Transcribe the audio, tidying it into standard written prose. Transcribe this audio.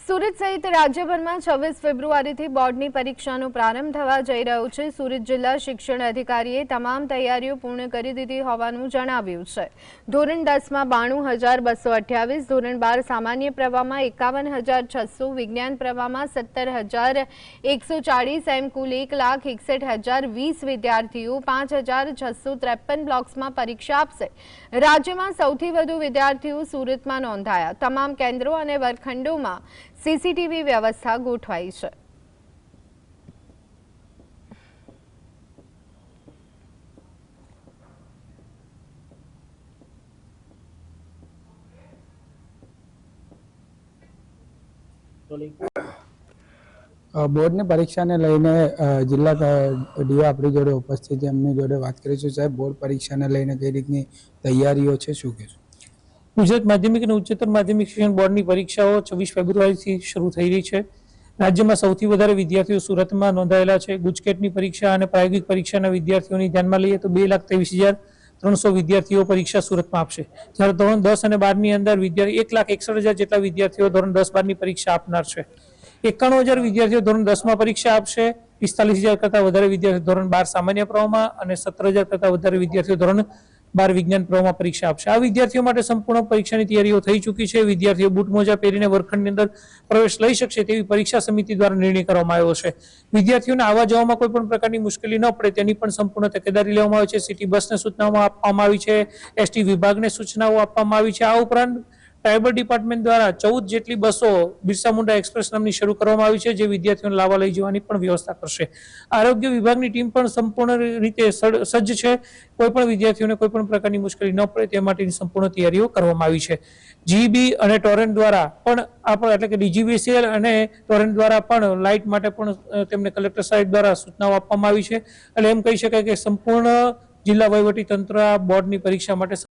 સુરત સહિત રાજ્યભરમાં 26 ફેબ્રુઆરીથી બોર્ડની પરીક્ષાનો પ્રારંભ થવા જઈ રહ્યો છે। સુરત જિલ્લા શિક્ષણ અધિકારીએ તમામ તૈયારીઓ પૂર્ણ કરી દીધી હોવાનું જણાવ્યું છે। ધોરણ 10માં 92,228, ધોરણ 12 સામાન્ય પ્રવાહમાં 51,600, વિજ્ઞાન પ્રવાહમાં 17,140 એમ કુલ 1,61,020 વિદ્યાર્થીઓ 5,653 બ્લોક્સમાં પરીક્ષા આપશે। રાજ્યમાં સૌથી વધુ વિદ્યાર્થીઓ સુરતમાં નોંધાયા। તમામ કેન્દ્રો અને વર્ગખંડોમાં सीसीटीवी व्यवस्था गोठवाई है। बोर्ड ने परीक्षा ने लईने जिला ડીઓ આપણી જોડે ઉપસ્થિત છે। એમની જોડે વાત કરીશું। સાહેબ, બોર્ડ પરીક્ષા ને લઈને કઈ રીતની તૈયારીઓ છે, શું કહેશો? ગુજરાત માધ્યમિક અને ઉચ્ચતર માધ્યમિક શિક્ષણ બોર્ડની પરીક્ષાઓ 26 ફેબ્રુઆરીથી શરૂ થઈ રહી છે। રાજ્યમાં સૌથી વધારે વિદ્યાર્થીઓ સુરતમાં નોંધાયેલા છે। ગુજકેટની પરીક્ષા અને પ્રાયોગિક પરીક્ષાના વિદ્યાર્થીઓની ધ્યાનમાં લઈએ તો 2,23,300 વિદ્યાર્થીઓ પરીક્ષા સુરતમાં આપશે, જ્યારે ધોરણ 10 અને 12ની અંદર 1,61,000 જેટલા વિદ્યાર્થીઓ ધોરણ 10-12ની પરીક્ષા આપનાર છે। 91,000 વિદ્યાર્થીઓ ધોરણ 10માં પરીક્ષા આપશે, 45,000 કરતાં વધારે વિદ્યાર્થીઓ ધોરણ 12 સામાન્ય પ્રવાહમાં અને 17,000 કરતાં વધારે વિદ્યાર્થીઓ ધોરણ 12 વિજ્ઞાન પ્રવાહમાં પરીક્ષા આપશે। આ વિદ્યાર્થીઓ માટે સંપૂર્ણ પરીક્ષાની તૈયારીઓ થઈ ચૂકી છે। વિદ્યાર્થીઓ બૂટ મોજા પહેરીને વર્ગખંડની અંદર પ્રવેશ લઈ શકશે તેવી પરીક્ષા સમિતિ દ્વારા નિર્ણય કરવામાં આવ્યો છે। વિદ્યાર્થીઓને આવવા જવામાં કોઈ પણ પ્રકારની મુશ્કેલી ન પડે તેની પણ સંપૂર્ણ તકેદારી લેવામાં આવી છે। સિટી બસને સૂચનાઓ આપવામાં આવી છે, એસટી વિભાગને સૂચનાઓ આપવામાં આવી છે। આ ઉપરાંત ટ્રાઇબલ ડિપાર્ટમેન્ટ દ્વારા 14 જેટલી બસો બિરસા મુંડા એક્સપ્રેસ નામની શરૂ કરવામાં આવી છે, જે વિદ્યાર્થીઓને લાવવા લઈ જવાની પણ વ્યવસ્થા કરશે। આરોગ્ય વિભાગની ટીમ પણ સંપૂર્ણ રીતે સજ્જ છે। કોઈ પણ વિદ્યાર્થીઓને કોઈ પણ પ્રકારની મુશ્કેલી ન પડે તે માટેની સંપૂર્ણ તૈયારીઓ કરવામાં આવી છે। જીબી અને ટોરેન્ટ દ્વારા પણ એટલે કે ડીજીવીસીએલ અને ટોરેન્ટ દ્વારા પણ લાઇટ માટે પણ તેમને કલેક્ટર સાહેબ દ્વારા સૂચનાઓ આપવામાં આવી છે। એટલે એમ કહી શકાય કે સંપૂર્ણ જિલ્લા વહીવટી તંત્ર બોર્ડની પરીક્ષા માટે